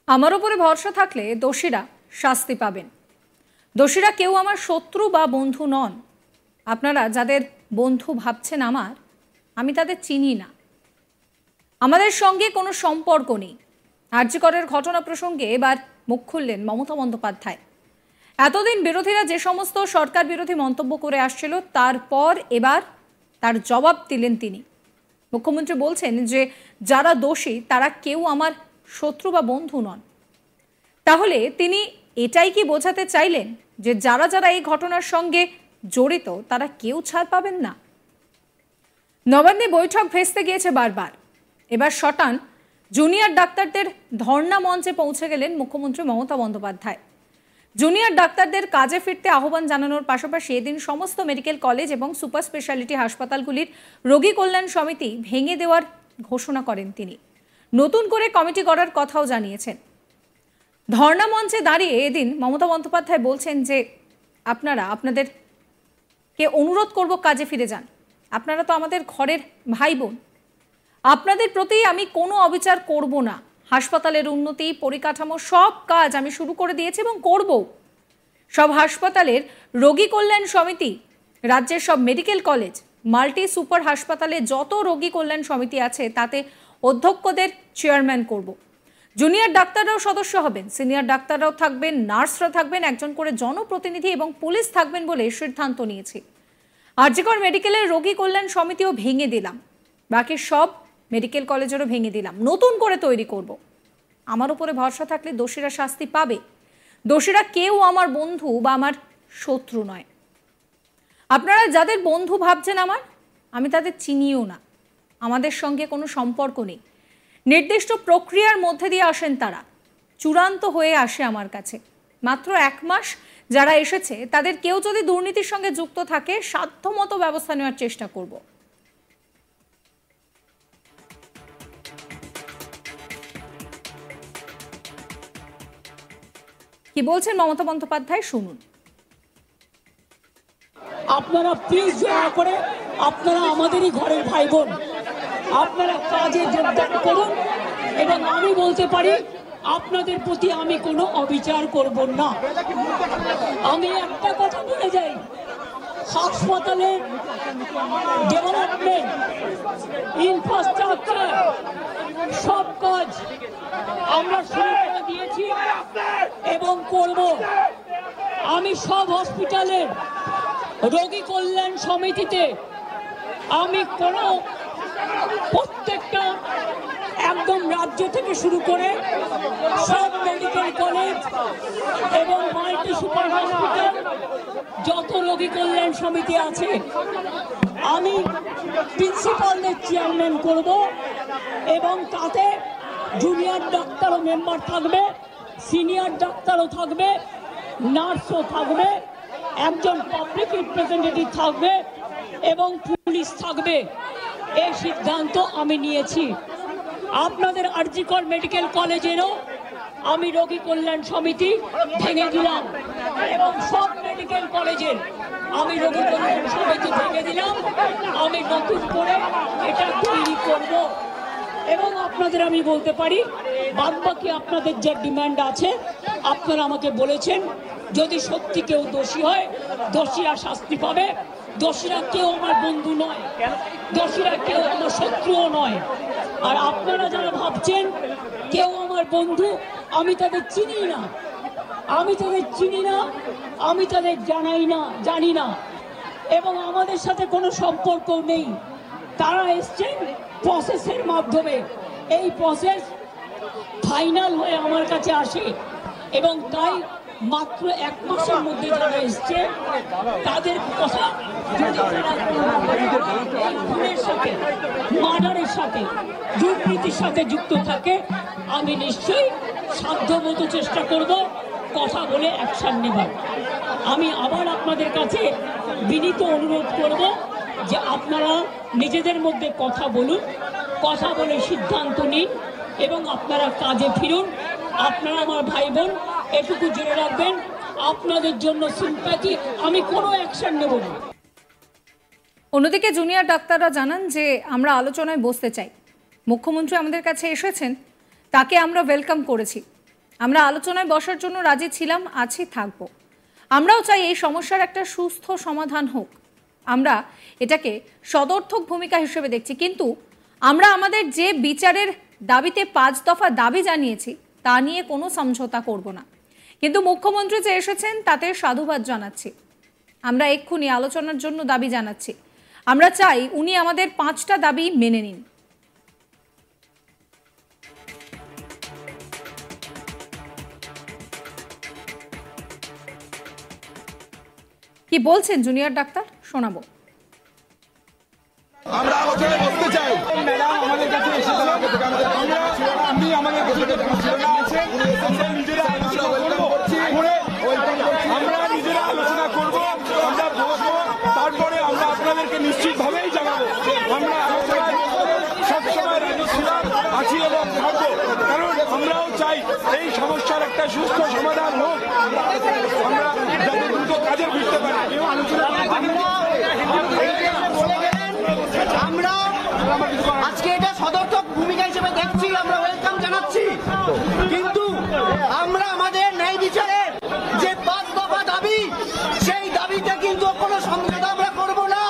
আমার উপরে ভরসা থাকলে দোষীরা শাস্তি পাবেন। দোষীরা কেউ আমার শত্রু বা বন্ধু নন। আপনারা যাদের বন্ধু ভাবছেন আমি তাদের চিনি না। আমাদের সঙ্গে কোনো সম্পর্ক নেই। আরজি করের ঘটনা প্রসঙ্গে এবার মুখ খুললেন মমতা বন্দ্যোপাধ্যায়। এতদিন বিরোধীরা যে সমস্ত সরকার বিরোধী মন্তব্য করে আসছিল তারপর এবার তার জবাব দিলেন তিনি। মুখ্যমন্ত্রী বলছেন যে যারা দোষী তারা কেউ আমার শত্রু বা বন্ধু নন। তাহলে তিনি এটাই কি বোঝাতে চাইলেন যে যারা যারা এই ঘটনার সঙ্গে জড়িত তারা কেউ ছাড় পাবেন না? নবান্নে বৈঠক ভেস্তে গিয়েছে বারবার। এবার শটান জুনিয়র ডাক্তারদের ধর্ণা মঞ্চে পৌঁছে গেলেন মুখ্যমন্ত্রী মমতা বন্দ্যোপাধ্যায়। জুনিয়র ডাক্তারদের কাজে ফিরতে আহ্বান জানানোর পাশাপাশি এদিন সমস্ত মেডিকেল কলেজ এবং সুপার স্পেশালিটি হাসপাতালগুলির রোগী কল্যাণ সমিতি ভেঙে দেওয়ার ঘোষণা করেন তিনি। নতুন করে কমিটি করার কথাও জানিয়েছেন। ধর্ণা মঞ্চে দাঁড়িয়ে এদিন মমতা বন্দ্যোপাধ্যায় বলছেন যে আপনাদেরকে অনুরোধ করব কাজে ফিরে যান। আপনারা তো আমাদের ঘরের ভাই বোন। আপনাদের প্রতি আমি কোনো অবিচার করব না। হাসপাতালের উন্নতি, পরিকাঠামো সব কাজ আমি শুরু করে দিয়েছি এবং করব। সব হাসপাতালের রোগী কল্যাণ সমিতি, রাজ্যের সব মেডিকেল কলেজ, মাল্টি সুপার হাসপাতালে যত রোগী কল্যাণ সমিতি আছে তাতে অধ্যক্ষদের চেয়ারম্যান করব। জুনিয়র ডাক্তাররাও সদস্য হবেন, সিনিয়র ডাক্তাররাও থাকবেন, নার্সরা থাকবেন, একজন করে জনপ্রতিনিধি এবং পুলিশ থাকবেন বলে সিদ্ধান্ত নিয়েছি। আরজি কর মেডিকেলের রোগী কল্যাণ সমিতিও ভেঙে দিলাম, বাকি সব মেডিকেল কলেজেরও ভেঙে দিলাম, নতুন করে তৈরি করব। আমার উপরে ভরসা থাকলে দোষীরা শাস্তি পাবে। দোষীরা কেউ আমার বন্ধু বা আমার শত্রু নয়। আপনারা যাদের বন্ধু ভাবছেন আমি তাদের চিনিও না। আমাদের সঙ্গে কোনো সম্পর্ক নেই। নির্দিষ্ট প্রক্রিয়ার মধ্যে দিয়ে আসেন তারা, চূড়ান্ত হয়ে আসে আমার কাছে। মাত্র 1 মাস যারা এসেছে তাদের কেউ যদি দুর্নীতির সঙ্গে যুক্ত থাকে সাধ্যমতো ব্যবস্থা নেওয়ার চেষ্টা করব। কি বলছেন মমতা বন্দ্যোপাধ্যায় শুনুন। আপনারা প্লিজ দয়া করে, আপনারা আমাদেরই ঘরের ভাই বোন, আপনারা কাজে যোগদান করুন এবং আমি বলতে পারি আপনাদের প্রতি আমি কোনো অবিচার করব না। আমি একটা কথা বলে যাই, হাসপাতালের ডেভেলপমেন্ট, ইনফ্রাস্ট্রাকচার সব কাজ আমরা শুরু করে দিয়েছি এবং করব। আমি সব হসপিটালের রোগী কল্যাণ সমিতিতে আমি প্রত্যেকটা একদম রাজ্য থেকে শুরু করে সব মেডিকেল কলেজ এবং মাল্টি সুপার হসপিটাল যত রোগী কল্যাণ সমিতি আছে আমি প্রিন্সিপালদের চেয়ারম্যান করব এবং তাতে জুনিয়র ডাক্তারও মেম্বার থাকবে, সিনিয়র ডাক্তারও থাকবে, নার্সও থাকবে, একজন পাবলিক রিপ্রেজেন্টেটিভ থাকবে এবং পুলিশ থাকবে। এই সিদ্ধান্ত আমি নিয়েছি। আপনাদের আরজি কর মেডিকেল কলেজেরও আমি রোগী কল্যাণ সমিতি ভেঙে দিলাম এবং সব মেডিকেল কলেজের আমি রোগী কল্যাণ সমিতি ভেঙে দিলাম। আমি নতুন করে এটা তৈরি করব এবং আপনাদের আমি বলতে পারি বাদবাকি আপনাদের যে ডিমান্ড আছে আপনারা আমাকে বলেছেন, যদি সত্যি কেউ দোষী হয় দোষীরা শাস্তি পাবে। দোষীরা কেউ আমার বন্ধু নয়, দোষীরা কেউ আমার শত্রুও নয়। আর আপনারা যারা ভাবছেন কেউ আমার বন্ধু, আমি তাদের চিনি না, আমি তাদের চিনি না, আমি তাদের জানি না এবং আমাদের সাথে কোনো সম্পর্ক নেই। তারা এসছেন প্রসেসের মাধ্যমে, এই প্রসেস ফাইনাল হয়ে আমার কাছে আসে এবং তাই মাত্র 1 মাসের মধ্যে যারা এসছে তাদের কথা খুনের সাথে, মার্ডারের সাথে, দুর্নীতির সাথে যুক্ত থাকে আমি নিশ্চয়ই সাধ্যমতো চেষ্টা করব কথা বলে অ্যাকশন নেবার। আমি আবার আপনাদের কাছে বিনীত অনুরোধ করব যে আপনারা নিজেদের মধ্যে কথা বলুন, কথা বলে সিদ্ধান্ত নিন এবং আপনারা কাজে ফিরুন। আপনারা আমার ভাই বোন, এটুকু জেনে রাখবেন আপনাদের জন্য সিম্প্যাথি, আমি কোনো অ্যাকশন নেব না। অন্যদিকে জুনিয়র ডাক্তাররা জানান যে আমরা আলোচনায় বসতে চাই। মুখ্যমন্ত্রী আমাদের কাছে এসেছেন, তাকে আমরা ওয়েলকাম করেছি। আমরা আলোচনায় বসার জন্য রাজি ছিলাম, আছি, থাকব। আমরাও চাই এই সমস্যার একটা সুস্থ সমাধান হোক। আমরা এটাকে সদর্থক ভূমিকা হিসেবে দেখছি, কিন্তু আমরা আমাদের যে বিচারের দাবিতে 5 দফা দাবি জানিয়েছি তা নিয়ে কোনো সমঝোতা করব না। কিন্তু মুখ্যমন্ত্রী যে এসেছেন তাতে সাধুবাদ জানাচ্ছি। আমরা এক্ষুনি আলোচনার জন্য দাবি জানাচ্ছি। আমরা চাই উনি আমাদের 5টা দাবি মেনে নিন। কি বলছেন জুনিয়র ডাক্তার, শোনাবো। আমরা আলোচনায় বসতে চাই। ম্যাডাম আমাদের কাছে এসেছেন, আপনি আমাদের কাছে আছেন, নিজেরা আলোচনা করছি, আমরা নিজেরা আলোচনা করব, আমরা বসবো, তারপরে আমরা আপনাদেরকে নিশ্চিতভাবেই জানাবো। আমরা আলোচনায় সবসময় রাজি ছিলাম, আছি এবং থাকবো, কারণ আমরাও চাই এই সমস্যার একটা সুস্থ সমাধান হোক। আমরা যাতে দ্রুত কাজে ফিরতে পারি। আমরা আজকে এটা সদর্থক ভূমিকা হিসেবে দেখছি, আমরা ওয়েলকাম জানাচ্ছি, কিন্তু আমরা আমাদের ন্যায় বিচারের যে 5 দফা দাবি, সেই দাবিতে কিন্তু কোনো সমঝোতা আমরা করব না।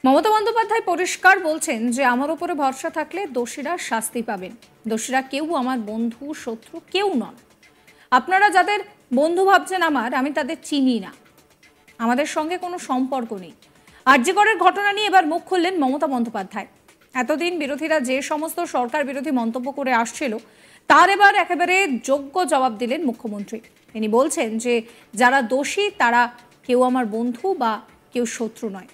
মমতা বন্দ্যোপাধ্যায় পরিষ্কার বলছেন যে আমার উপরে ভরসা থাকলে দোষীরা শাস্তি পাবেন। দোষীরা কেউ আমার বন্ধু শত্রু কেউ নন। আপনারা যাদের বন্ধু ভাবছেন আমি তাদের চিনি না, আমাদের সঙ্গে কোনো সম্পর্ক নেই। আরজিকরের ঘটনা নিয়ে এবার মুখ খুললেন মমতা বন্দ্যোপাধ্যায়। এতদিন বিরোধীরা যে সমস্ত সরকার বিরোধী মন্তব্য করে আসছিল তার এবার একেবারে যোগ্য জবাব দিলেন মুখ্যমন্ত্রী। তিনি বলছেন যে যারা দোষী তারা কেউ আমার বন্ধু বা কেউ শত্রু নয়।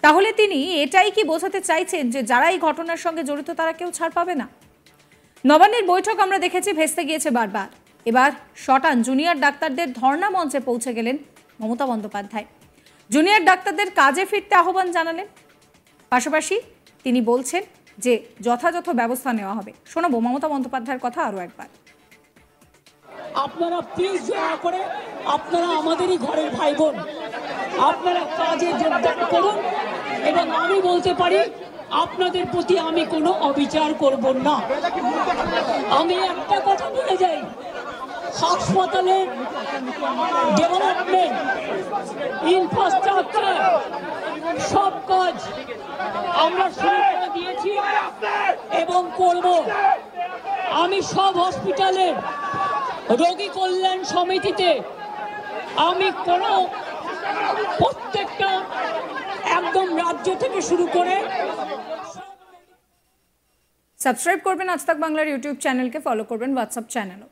তাহলে তিনি এটাই কি বোঝাতে চাইছেন যে যারা এই ঘটনার সঙ্গে জড়িত তারা কেউ ছাড় পাবে না? নবান্নের বৈঠক আমরা দেখেছি ভেস্তে গিয়েছে বারবার। এবার শটান জুনিয়র ডাক্তারদের ধর্ণা মঞ্চে পৌঁছে গেলেন মমতা বন্দ্যোপাধ্যায়। জুনিয়র ডাক্তারদের কাজে ফিরতে আহ্বান জানালেন। পাশাপাশি তিনি বলছেন যে যথাযথ ব্যবস্থা নেওয়া হবে। শোনাবো মমতা বন্দ্যোপাধ্যায়ের কথা আরো একবার। আপনারা প্লিজ দয়া করে, আপনারা আমাদেরই ঘরের ভাই বোন, আপনারা কাজে যোগদান করুন এবং আমি বলতে পারি আপনাদের প্রতি আমি কোনো অবিচার করব না। আমি একটা কথা বলে যাই, হাসপাতালের ডেভেলপমেন্ট, ইনফ্রাস্ট্রাকচার সব কাজ আমরা শুরু করে দিয়েছি এবং করব। আমি সব হসপিটালের রোগী কল্যাণ সমিতিতে আমি কোনো প্রত্যেকটা একদম রাজ্য থেকে শুরু করে সাবস্ক্রাইব করবেন আজ তাক বাংলার ইউটিউব চ্যানেলকে, ফলো করবেন হোয়াটসঅ্যাপ চ্যানেলও।